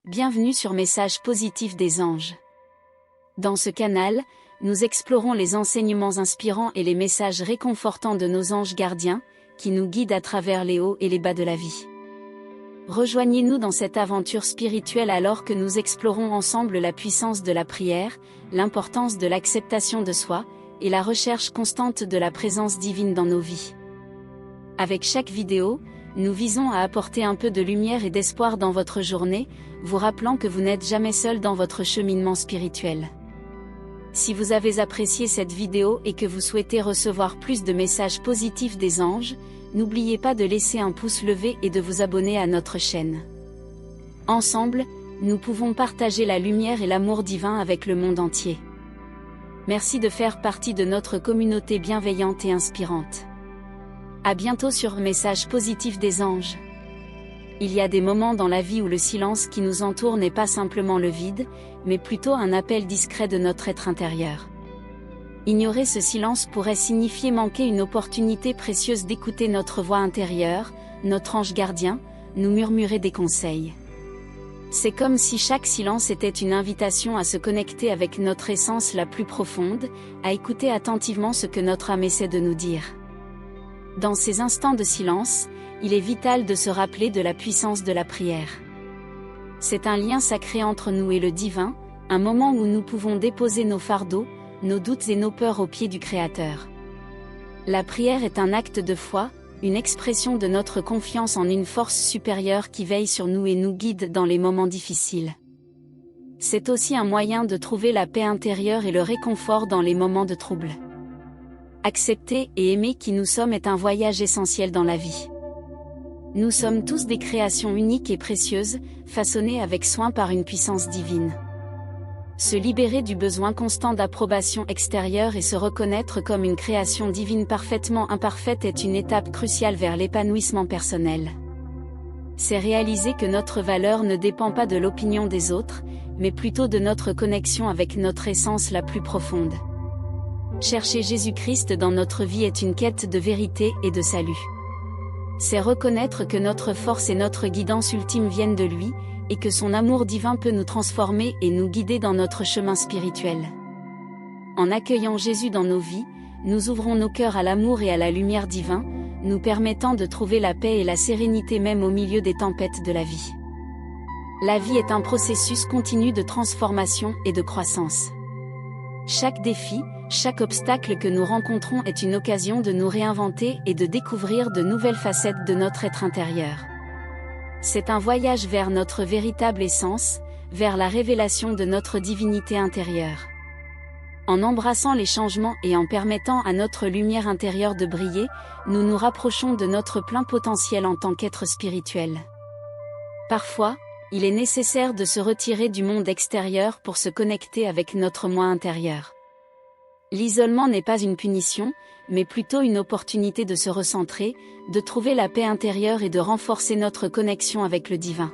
Bienvenue sur Message positif des anges. Dans ce canal, nous explorons les enseignements inspirants et les messages réconfortants de nos anges gardiens, qui nous guident à travers les hauts et les bas de la vie. Rejoignez-nous dans cette aventure spirituelle alors que nous explorons ensemble la puissance de la prière, l'importance de l'acceptation de soi, et la recherche constante de la présence divine dans nos vies. Avec chaque vidéo, nous visons à apporter un peu de lumière et d'espoir dans votre journée, vous rappelant que vous n'êtes jamais seul dans votre cheminement spirituel. Si vous avez apprécié cette vidéo et que vous souhaitez recevoir plus de messages positifs des anges, n'oubliez pas de laisser un pouce levé et de vous abonner à notre chaîne. Ensemble, nous pouvons partager la lumière et l'amour divin avec le monde entier. Merci de faire partie de notre communauté bienveillante et inspirante. À bientôt sur Message positif des anges. Il y a des moments dans la vie où le silence qui nous entoure n'est pas simplement le vide, mais plutôt un appel discret de notre être intérieur. Ignorer ce silence pourrait signifier manquer une opportunité précieuse d'écouter notre voix intérieure, notre ange gardien, nous murmurer des conseils. C'est comme si chaque silence était une invitation à se connecter avec notre essence la plus profonde, à écouter attentivement ce que notre âme essaie de nous dire. Dans ces instants de silence, il est vital de se rappeler de la puissance de la prière. C'est un lien sacré entre nous et le divin, un moment où nous pouvons déposer nos fardeaux, nos doutes et nos peurs aux pieds du Créateur. La prière est un acte de foi, une expression de notre confiance en une force supérieure qui veille sur nous et nous guide dans les moments difficiles. C'est aussi un moyen de trouver la paix intérieure et le réconfort dans les moments de trouble. Accepter et aimer qui nous sommes est un voyage essentiel dans la vie. Nous sommes tous des créations uniques et précieuses, façonnées avec soin par une puissance divine. Se libérer du besoin constant d'approbation extérieure et se reconnaître comme une création divine parfaitement imparfaite est une étape cruciale vers l'épanouissement personnel. C'est réaliser que notre valeur ne dépend pas de l'opinion des autres, mais plutôt de notre connexion avec notre essence la plus profonde. Chercher Jésus-Christ dans notre vie est une quête de vérité et de salut. C'est reconnaître que notre force et notre guidance ultime viennent de lui, et que son amour divin peut nous transformer et nous guider dans notre chemin spirituel. En accueillant Jésus dans nos vies, nous ouvrons nos cœurs à l'amour et à la lumière divine, nous permettant de trouver la paix et la sérénité même au milieu des tempêtes de la vie. La vie est un processus continu de transformation et de croissance. Chaque défi, chaque obstacle que nous rencontrons est une occasion de nous réinventer et de découvrir de nouvelles facettes de notre être intérieur. C'est un voyage vers notre véritable essence, vers la révélation de notre divinité intérieure. En embrassant les changements et en permettant à notre lumière intérieure de briller, nous nous rapprochons de notre plein potentiel en tant qu'être spirituel. Parfois, il est nécessaire de se retirer du monde extérieur pour se connecter avec notre moi intérieur. L'isolement n'est pas une punition, mais plutôt une opportunité de se recentrer, de trouver la paix intérieure et de renforcer notre connexion avec le divin.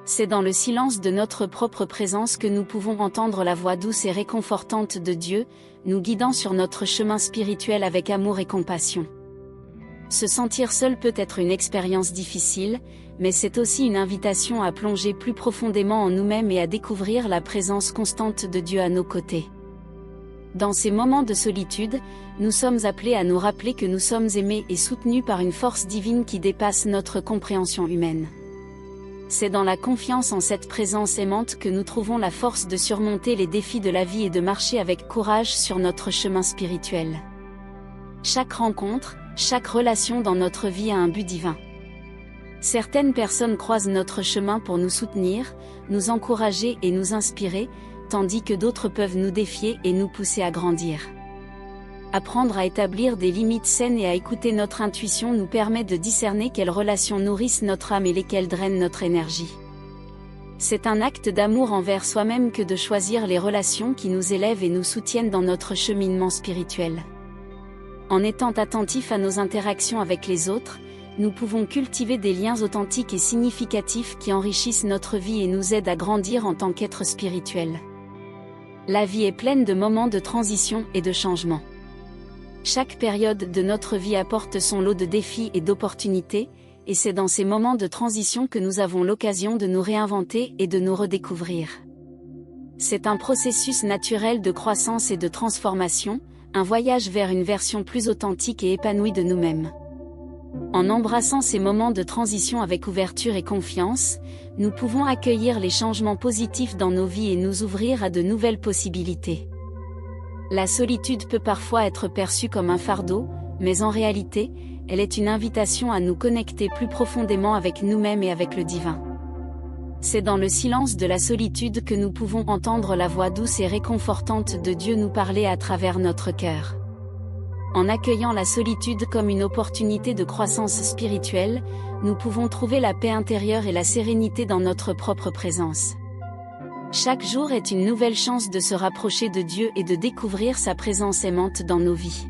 C'est dans le silence de notre propre présence que nous pouvons entendre la voix douce et réconfortante de Dieu, nous guidant sur notre chemin spirituel avec amour et compassion. Se sentir seul peut être une expérience difficile, mais c'est aussi une invitation à plonger plus profondément en nous-mêmes et à découvrir la présence constante de Dieu à nos côtés. Dans ces moments de solitude, nous sommes appelés à nous rappeler que nous sommes aimés et soutenus par une force divine qui dépasse notre compréhension humaine. C'est dans la confiance en cette présence aimante que nous trouvons la force de surmonter les défis de la vie et de marcher avec courage sur notre chemin spirituel. Chaque rencontre, chaque relation dans notre vie a un but divin. Certaines personnes croisent notre chemin pour nous soutenir, nous encourager et nous inspirer, tandis que d'autres peuvent nous défier et nous pousser à grandir. Apprendre à établir des limites saines et à écouter notre intuition nous permet de discerner quelles relations nourrissent notre âme et lesquelles drainent notre énergie. C'est un acte d'amour envers soi-même que de choisir les relations qui nous élèvent et nous soutiennent dans notre cheminement spirituel. En étant attentifs à nos interactions avec les autres, nous pouvons cultiver des liens authentiques et significatifs qui enrichissent notre vie et nous aident à grandir en tant qu'être spirituel. La vie est pleine de moments de transition et de changement. Chaque période de notre vie apporte son lot de défis et d'opportunités, et c'est dans ces moments de transition que nous avons l'occasion de nous réinventer et de nous redécouvrir. C'est un processus naturel de croissance et de transformation, un voyage vers une version plus authentique et épanouie de nous-mêmes. En embrassant ces moments de transition avec ouverture et confiance, nous pouvons accueillir les changements positifs dans nos vies et nous ouvrir à de nouvelles possibilités. La solitude peut parfois être perçue comme un fardeau, mais en réalité, elle est une invitation à nous connecter plus profondément avec nous-mêmes et avec le divin. C'est dans le silence de la solitude que nous pouvons entendre la voix douce et réconfortante de Dieu nous parler à travers notre cœur. En accueillant la solitude comme une opportunité de croissance spirituelle, nous pouvons trouver la paix intérieure et la sérénité dans notre propre présence. Chaque jour est une nouvelle chance de se rapprocher de Dieu et de découvrir sa présence aimante dans nos vies.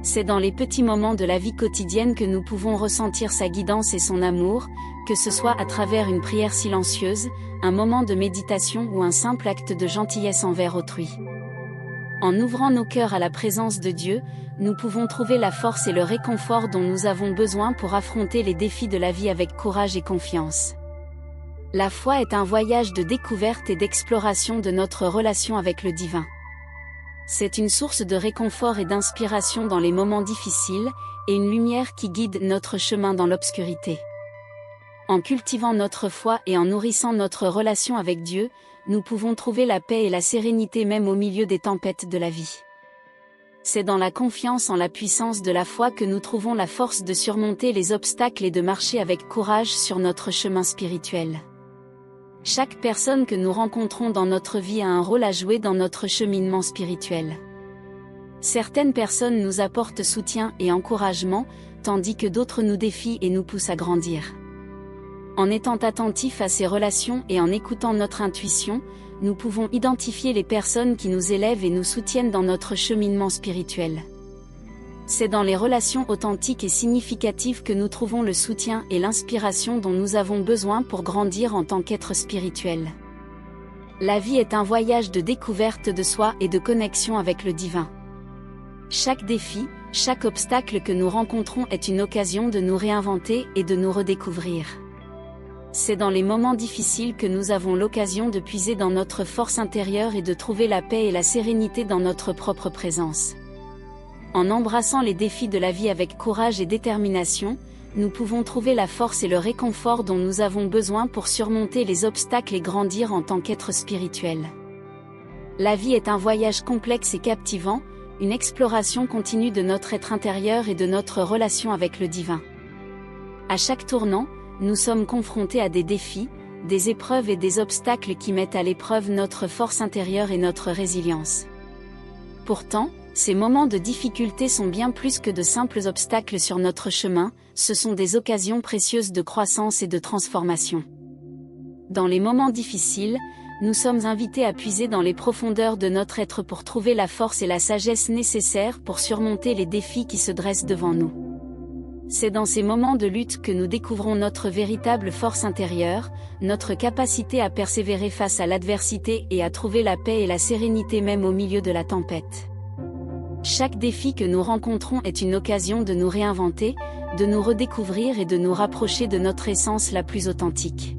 C'est dans les petits moments de la vie quotidienne que nous pouvons ressentir sa guidance et son amour, que ce soit à travers une prière silencieuse, un moment de méditation ou un simple acte de gentillesse envers autrui. En ouvrant nos cœurs à la présence de Dieu, nous pouvons trouver la force et le réconfort dont nous avons besoin pour affronter les défis de la vie avec courage et confiance. La foi est un voyage de découverte et d'exploration de notre relation avec le divin. C'est une source de réconfort et d'inspiration dans les moments difficiles, et une lumière qui guide notre chemin dans l'obscurité. En cultivant notre foi et en nourrissant notre relation avec Dieu, nous pouvons trouver la paix et la sérénité même au milieu des tempêtes de la vie. C'est dans la confiance en la puissance de la foi que nous trouvons la force de surmonter les obstacles et de marcher avec courage sur notre chemin spirituel. Chaque personne que nous rencontrons dans notre vie a un rôle à jouer dans notre cheminement spirituel. Certaines personnes nous apportent soutien et encouragement, tandis que d'autres nous défient et nous poussent à grandir. En étant attentifs à ces relations et en écoutant notre intuition, nous pouvons identifier les personnes qui nous élèvent et nous soutiennent dans notre cheminement spirituel. C'est dans les relations authentiques et significatives que nous trouvons le soutien et l'inspiration dont nous avons besoin pour grandir en tant qu'être spirituel. La vie est un voyage de découverte de soi et de connexion avec le divin. Chaque défi, chaque obstacle que nous rencontrons est une occasion de nous réinventer et de nous redécouvrir. C'est dans les moments difficiles que nous avons l'occasion de puiser dans notre force intérieure et de trouver la paix et la sérénité dans notre propre présence. En embrassant les défis de la vie avec courage et détermination, nous pouvons trouver la force et le réconfort dont nous avons besoin pour surmonter les obstacles et grandir en tant qu'être spirituel. La vie est un voyage complexe et captivant, une exploration continue de notre être intérieur et de notre relation avec le divin. À chaque tournant, nous sommes confrontés à des défis, des épreuves et des obstacles qui mettent à l'épreuve notre force intérieure et notre résilience. Pourtant, ces moments de difficulté sont bien plus que de simples obstacles sur notre chemin, ce sont des occasions précieuses de croissance et de transformation. Dans les moments difficiles, nous sommes invités à puiser dans les profondeurs de notre être pour trouver la force et la sagesse nécessaires pour surmonter les défis qui se dressent devant nous. C'est dans ces moments de lutte que nous découvrons notre véritable force intérieure, notre capacité à persévérer face à l'adversité et à trouver la paix et la sérénité même au milieu de la tempête. Chaque défi que nous rencontrons est une occasion de nous réinventer, de nous redécouvrir et de nous rapprocher de notre essence la plus authentique.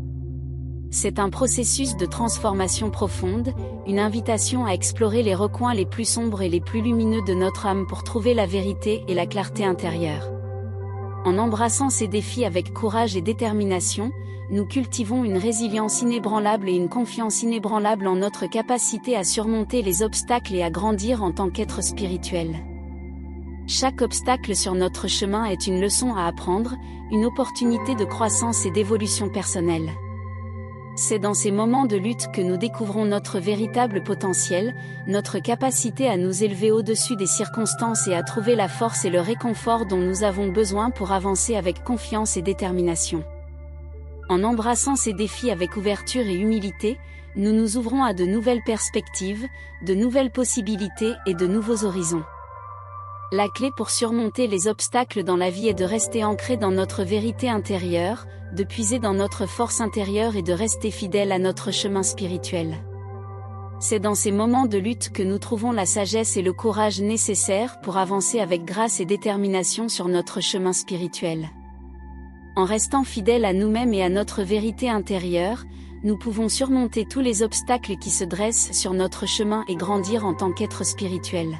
C'est un processus de transformation profonde, une invitation à explorer les recoins les plus sombres et les plus lumineux de notre âme pour trouver la vérité et la clarté intérieure. En embrassant ces défis avec courage et détermination, nous cultivons une résilience inébranlable et une confiance inébranlable en notre capacité à surmonter les obstacles et à grandir en tant qu'être spirituel. Chaque obstacle sur notre chemin est une leçon à apprendre, une opportunité de croissance et d'évolution personnelle. C'est dans ces moments de lutte que nous découvrons notre véritable potentiel, notre capacité à nous élever au-dessus des circonstances et à trouver la force et le réconfort dont nous avons besoin pour avancer avec confiance et détermination. En embrassant ces défis avec ouverture et humilité, nous nous ouvrons à de nouvelles perspectives, de nouvelles possibilités et de nouveaux horizons. La clé pour surmonter les obstacles dans la vie est de rester ancré dans notre vérité intérieure, de puiser dans notre force intérieure et de rester fidèle à notre chemin spirituel. C'est dans ces moments de lutte que nous trouvons la sagesse et le courage nécessaires pour avancer avec grâce et détermination sur notre chemin spirituel. En restant fidèles à nous-mêmes et à notre vérité intérieure, nous pouvons surmonter tous les obstacles qui se dressent sur notre chemin et grandir en tant qu'être spirituel.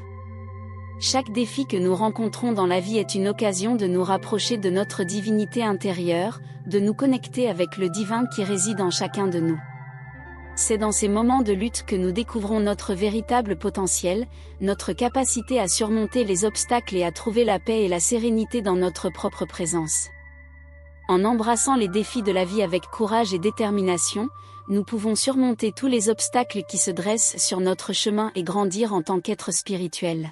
Chaque défi que nous rencontrons dans la vie est une occasion de nous rapprocher de notre divinité intérieure, de nous connecter avec le divin qui réside en chacun de nous. C'est dans ces moments de lutte que nous découvrons notre véritable potentiel, notre capacité à surmonter les obstacles et à trouver la paix et la sérénité dans notre propre présence. En embrassant les défis de la vie avec courage et détermination, nous pouvons surmonter tous les obstacles qui se dressent sur notre chemin et grandir en tant qu'être spirituel.